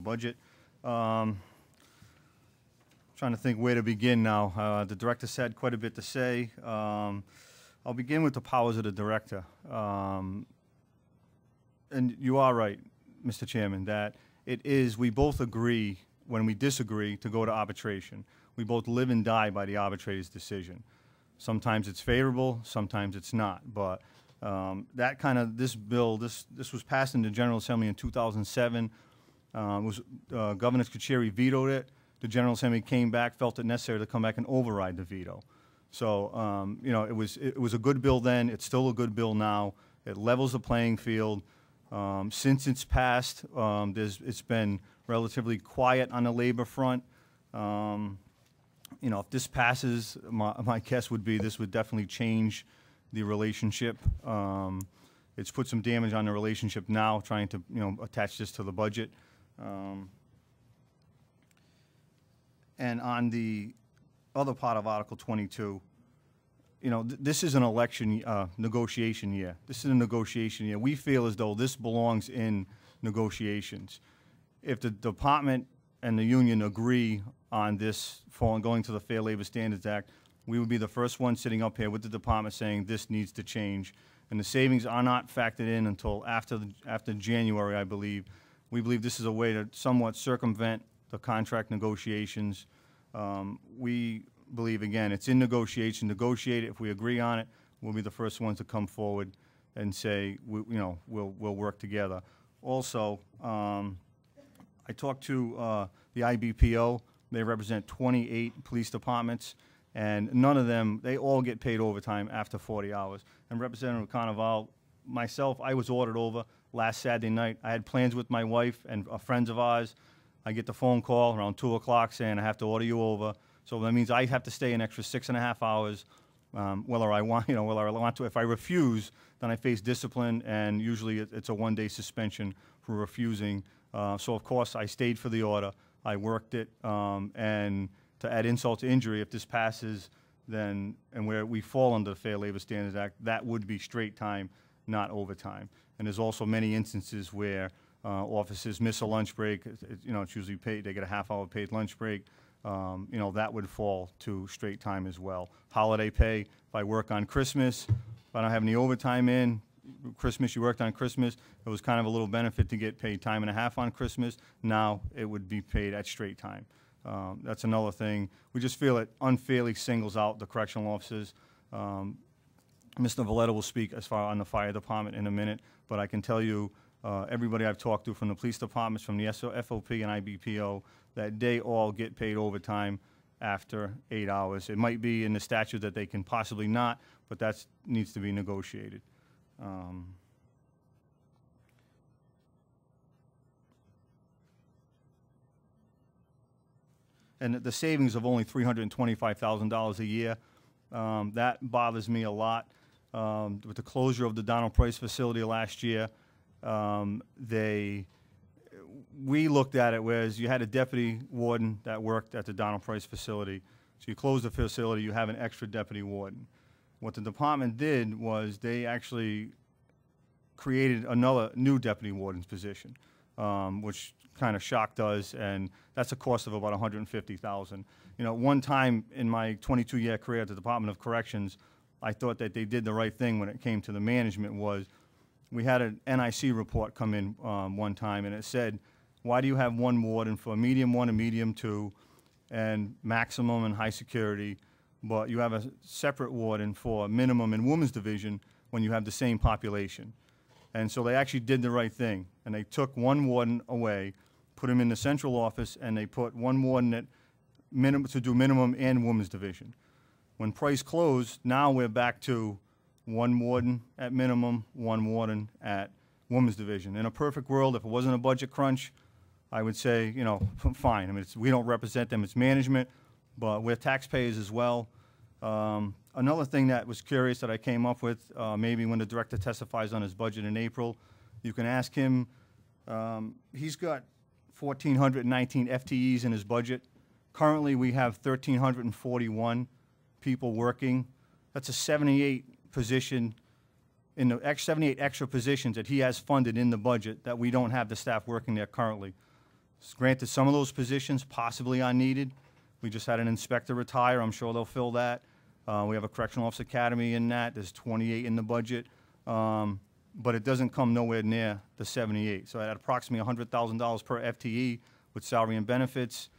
budget. Trying to think where to begin now. The director said quite a bit to say. I'll begin with the powers of the director. And you are right, Mr. Chairman, that it is, we both agree when we disagree to go to arbitration. We both live and die by the arbitrator's decision. Sometimes it's favorable, sometimes it's not. But that kind of, this bill, this was passed in the General Assembly in 2007. Governor Chafee vetoed it. The General Assembly came back, felt it necessary to come back and override the veto. So, you know, it was a good bill then. It's still a good bill now. It levels the playing field. Since it's passed, it's been relatively quiet on the labor front. You know, if this passes, my guess would be this would definitely change the relationship. It's put some damage on the relationship now, trying to, you know, attach this to the budget. And on the other part of Article 22, you know, this is an election negotiation year. This is a negotiation year. We feel as though this belongs in negotiations. If the department and the union agree on this going to the Fair Labor Standards Act, we would be the first one sitting up here with the department saying this needs to change. And the savings are not factored in until after January, I believe. We believe this is a way to somewhat circumvent the contract negotiations. We believe, again, it's in negotiation. Negotiate it. If we agree on it, we'll be the first ones to come forward and say, you know, we'll work together. Also, I talked to the RIBCO. They represent 28 police departments, and none of them, they all get paid overtime after 40 hours. And Representative Carnival, myself, I was ordered over last Saturday night. I had plans with my wife and friends of ours. I get the phone call around 2 o'clock saying I have to order you over. So that means I have to stay an extra 6.5 hours, whether I want, you know, whether I want to. If I refuse, then I face discipline, and usually it's a one-day suspension for refusing. So of course I stayed for the order. I worked it, and to add insult to injury, if this passes, then, and where we fall under the Fair Labor Standards Act, that would be straight time, not overtime. And there's also many instances where officers miss a lunch break. You know, it's usually paid. They get a half-hour paid lunch break. You know, that would fall to straight time as well. Holiday pay, if I work on Christmas, if I don't have any overtime in, Christmas, you worked on Christmas, it was kind of a little benefit to get paid time and a half on Christmas. Now it would be paid at straight time. That's another thing. We just feel it unfairly singles out the correctional officers. Mr. Valletta will speak as far on the fire department in a minute, but I can tell you everybody I've talked to from the police departments, from the FOP and RIBCO, that they all get paid overtime after 8 hours. It might be in the statute that they can possibly not, but that needs to be negotiated. And the savings of only $325,000 a year, that bothers me a lot. With the closure of the Donald Price facility last year, we looked at it whereas you had a deputy warden that worked at the Donald Price facility. So you close the facility, you have an extra deputy warden. What the department did was they actually created another new deputy warden's position, which kind of shocked us, and that's a cost of about $150,000. You know, one time in my 22-year career at the Department of Corrections, I thought that they did the right thing when it came to the management. Was we had an NIC report come in one time, and it said, why do you have one warden for medium 1 and medium 2 and maximum and high security, but you have a separate warden for minimum and women's division when you have the same population? And so they actually did the right thing, and they took one warden away, put him in the central office, and they put one warden at to do minimum and women's division. When Price closed, now we're back to one warden at minimum, one warden at women's division. In a perfect world, if it wasn't a budget crunch, I would say, you know, fine. I mean, we don't represent them, it's management, but we're taxpayers as well. Another thing that was curious that I came up with, maybe when the director testifies on his budget in April, you can ask him, he's got 1,419 FTEs in his budget. Currently, we have 1,341 people working. That's a 78 position, in the 78 extra positions that he has funded in the budget that we don't have the staff working there currently. Granted, some of those positions possibly are needed. We just had an inspector retire. I'm sure they'll fill that. We have a Correctional Officer Academy in that. There's 28 in the budget. But it doesn't come nowhere near the 78. So at approximately $100,000 per FTE with salary and benefits,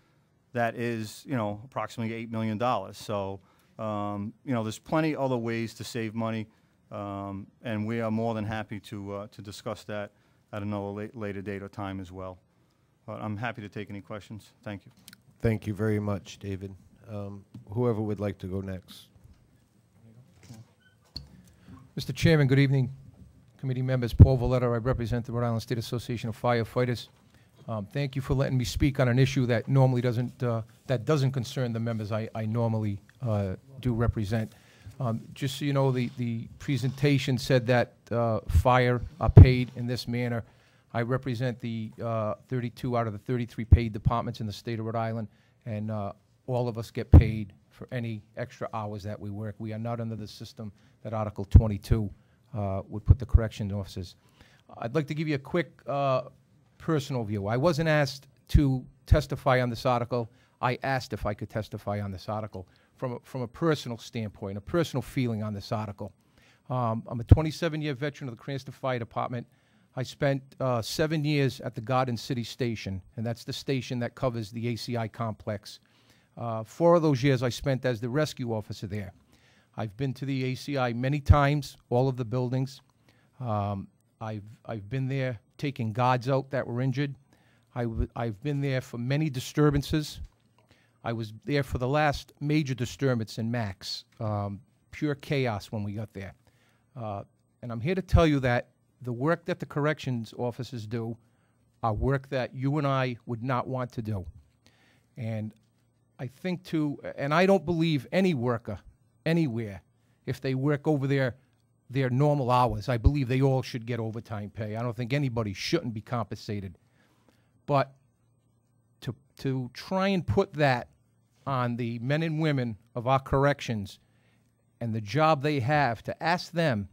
that is, approximately $8 million. So, there's plenty other ways to save money, and we are more than happy to discuss that at another later date or time as well. But I'm happy to take any questions. Thank you. Thank you very much, David. Whoever would like to go next. Mr. Chairman, good evening. Committee members, Paul Valletta, I represent the Rhode Island State Association of Firefighters. Thank you for letting me speak on an issue that normally doesn't concern the members I normally do represent. Just so you know, the presentation said that fire are paid in this manner. I represent the 32 out of the 33 paid departments in the state of Rhode Island, and all of us get paid for any extra hours that we work. We are not under the system that Article 22 would put the corrections officers. I'd like to give you a quick personal view. I wasn't asked to testify on this article. I asked if I could testify on this article from a personal standpoint, a personal feeling on this article. I'm a 27-year veteran of the Cranston Fire Department. I spent 7 years at the Garden City Station, and that's the station that covers the ACI complex. 4 of those years I spent as the rescue officer there. I've been to the ACI many times, all of the buildings. I've been there taking guards out that were injured. I've been there for many disturbances. I was there for the last major disturbance in Max. Pure chaos when we got there. And I'm here to tell you that the work that the corrections officers do are work that you and I would not want to do. And I think and I don't believe any worker anywhere, if they work over their normal hours, I believe they all should get overtime pay. I don't think anybody shouldn't be compensated. But to try and put that on the men and women of our corrections and the job they have, to ask them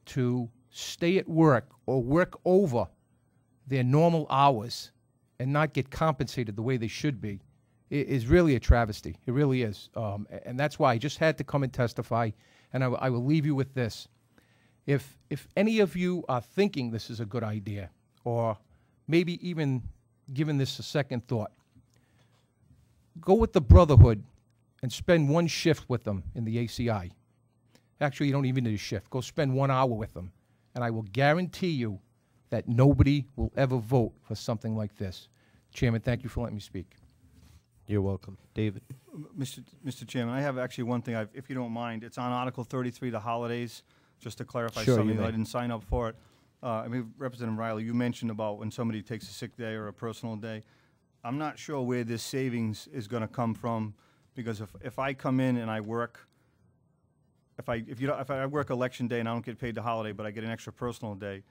to stay at work or work over their normal hours and not get compensated the way they should be, is really a travesty. It really is. And that's why I just had to come and testify. And I will leave you with this. If any of you are thinking this is a good idea, or maybe even giving this a second thought, go with the Brotherhood and spend 1 shift with them in the ACI. Actually, you don't even need a shift. Go spend 1 hour with them. And I will guarantee you that nobody will ever vote for something like this. Chairman, thank you for letting me speak. You're welcome. David. Mr. Chairman, I have actually one thing, if you don't mind. It's on Article 33, the holidays, just to clarify Sure, something. I didn't sign up for it. Representative Riley, you mentioned about when somebody takes a sick day or a personal day. I'm not sure where this savings is going to come from, because if I come in and I work, if I work election day and I don't get paid the holiday, but I get an extra personal day,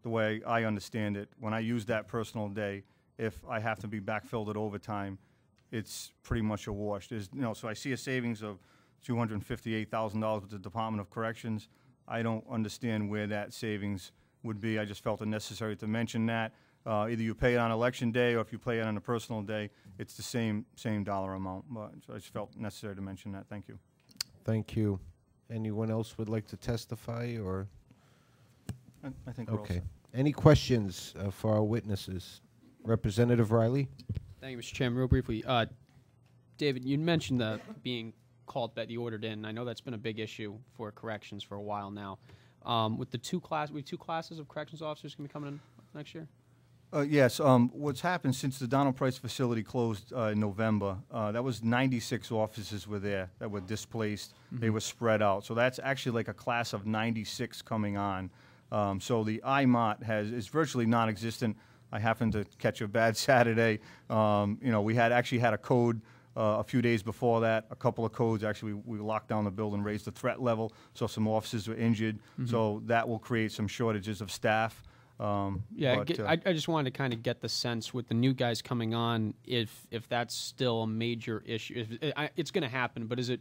the way I understand it, when I use that personal day, if I have to be backfilled at overtime, it's pretty much a wash. So I see a savings of $258,000 with the Department of Corrections. I don't understand where that savings would be. I just felt it necessary to mention that. Either you pay it on election day, or if you pay it on a personal day, it's the same dollar amount. But so I just felt necessary to mention that. Thank you. Thank you. Anyone else would like to testify, or? I think we're all Okay. set. Any questions for our witnesses? Representative Riley? Thank you, Mr. Chairman. Real briefly, David, you mentioned the being called that you ordered in. I know that's been a big issue for corrections for a while now. With the we have 2 classes of corrections officers going to be coming in next year? Yes. What's happened since the Donald Price facility closed in November, that was 96 officers were there that were displaced. Mm-hmm. They were spread out. So that's actually like a class of 96 coming on. So the IMOT is virtually non-existent. I happened to catch a bad Saturday. We had a code a few days before that. A couple of codes, actually, we locked down the building, raised the threat level, so some officers were injured. Mm-hmm. So that will create some shortages of staff. I just wanted to kind of get the sense with the new guys coming on, if that's still a major issue. It's going to happen, but is it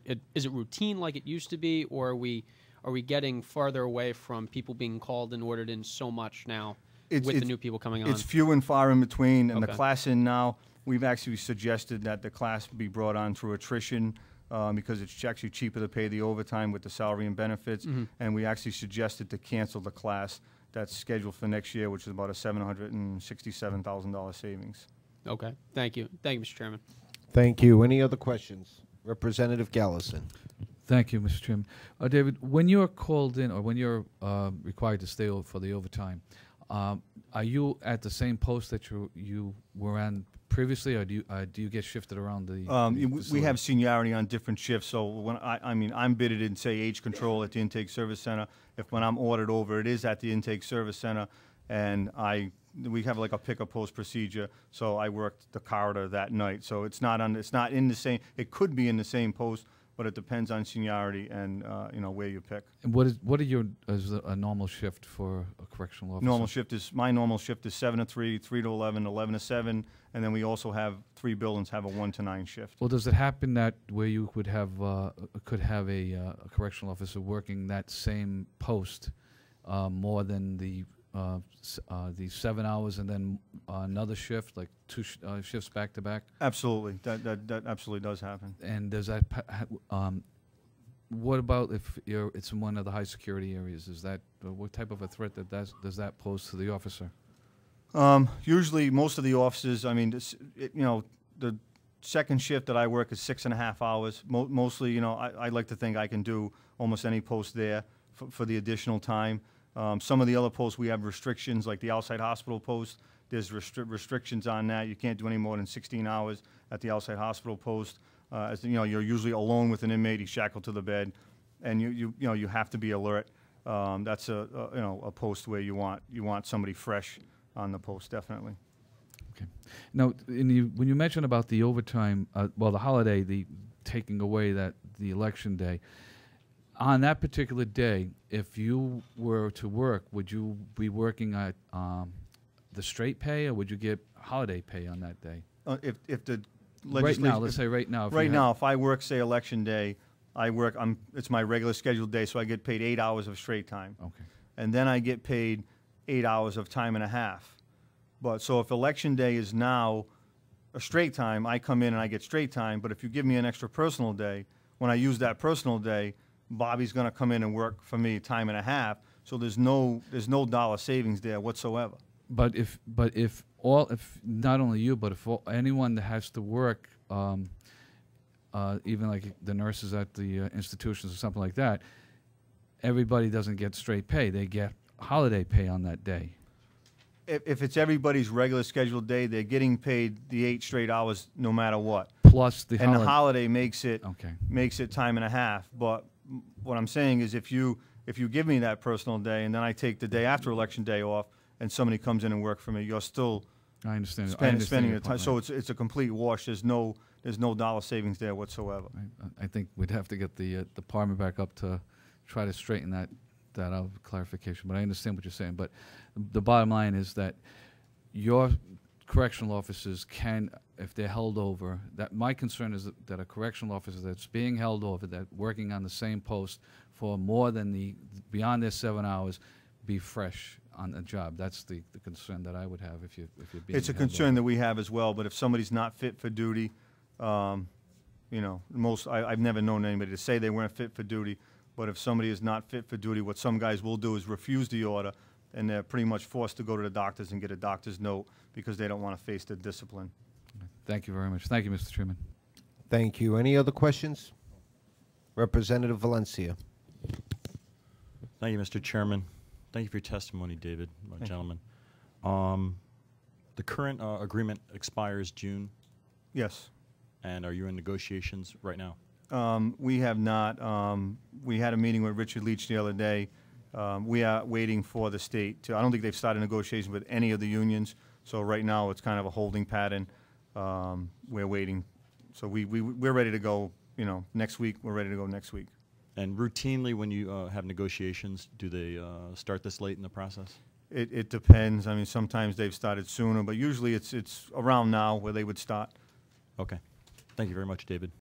routine like it used to be, or are we getting farther away from people being called and ordered in so much now with the new people coming on? It's few and far in between, and the Okay. class in now, we've actually suggested that the class be brought on through attrition, because it's actually cheaper to pay the overtime with the salary and benefits. And we actually suggested to cancel the class that's scheduled for next year, which is about a $767,000 savings. Okay. Thank you. Thank you, Mr. Chairman. Thank you. Any other questions? Representative Gallison. Thank you, Mr. Chairman. David, when you're called in or when you're required to stay for the overtime, are you at the same post that you were on previously, or do you get shifted around the We facility? have seniority on different shifts, so when I'm bidded in, say, age control at the intake service center. When I'm ordered over, it is at the intake service center, and we have like a pick-up post procedure, so I worked the corridor that night. So it's not in the same, it could be in the same post, but it depends on seniority and, where you pick. And what are is a normal shift for a correctional officer? My normal shift is 7 to 3, 3 to 11, 11 to 7, and then we also have 3 buildings have a 1 to 9 shift. Well, does it happen that where you could have a correctional officer working that same post more than the 7 hours and then another shift, like two shifts back to back? Absolutely, that absolutely does happen. And does that what about if it's in one of the high security areas? Is that what type of a threat does that pose to the officer? Usually, most of the officers, the second shift that I work is 6.5 hours. Mostly, I like to think I can do almost any post there for the additional time. Some of the other posts, we have restrictions, like the outside hospital post. There's restrictions on that. You can't do any more than 16 hours at the outside hospital post. You're usually alone with an inmate. He's shackled to the bed, and you have to be alert. That's a post where you want somebody fresh on the post, definitely. Okay. Now, when you mentioned about the overtime, the holiday, the taking away the election day, on that particular day, if you were to work, would you be working at the straight pay, or would you get holiday pay on that day? If the Right now, let's say right now. If I work, say, election day, it's my regular scheduled day, so I get paid 8 hours of straight time. Okay. And then I get paid 8 hours of time and a half. So if election day is now a straight time, I come in and I get straight time. But if you give me an extra personal day, when I use that personal day, Bobby's going to come in and work for me time and a half. So there's no dollar savings there whatsoever. But if not only you, but if anyone that has to work, even like the nurses at the institutions or something like that, everybody doesn't get straight pay. They get holiday pay on that day. If it's everybody's regular scheduled day, they're getting paid the 8 straight hours no matter what. Plus the and the holiday makes it time and a half. But what I'm saying is, if you give me that personal day and then I take the day after election day off, and somebody comes in and work for me, you're still spending the time. So it's a complete wash. There's no dollar savings there whatsoever. I think we'd have to get the department back up to try to straighten that out, clarification. But I understand what you're saying. But the bottom line is that your correctional officers can, if they're held over, that my concern is that a correctional officer that's being held over, that working on the same post for more than beyond their 7 hours, be fresh on the job. That's the concern that I would have if you're being It's a held concern over. that we have as well. But if somebody's not fit for duty, I've never known anybody to say they weren't fit for duty. But if somebody is not fit for duty, what some guys will do is refuse the order, and they're pretty much forced to go to the doctors and get a doctor's note because they don't want to face the discipline. Thank you very much. Thank you, Mr. Chairman. Thank you. Any other questions? Representative Valencia. Thank you, Mr. Chairman. Thank you for your testimony, David, gentlemen. The current agreement expires June, Yes. and are you in negotiations right now? We have not. We had a meeting with Richard Leach the other day. We are waiting for the state to, I don't think they've started negotiations with any of the unions, so right now it's kind of a holding pattern. We're waiting. So we're ready to go, next week. We're ready to go next week. And routinely, when you have negotiations, do they start this late in the process? It depends. I mean, sometimes they've started sooner, but usually it's around now where they would start. Okay. Thank you very much, David.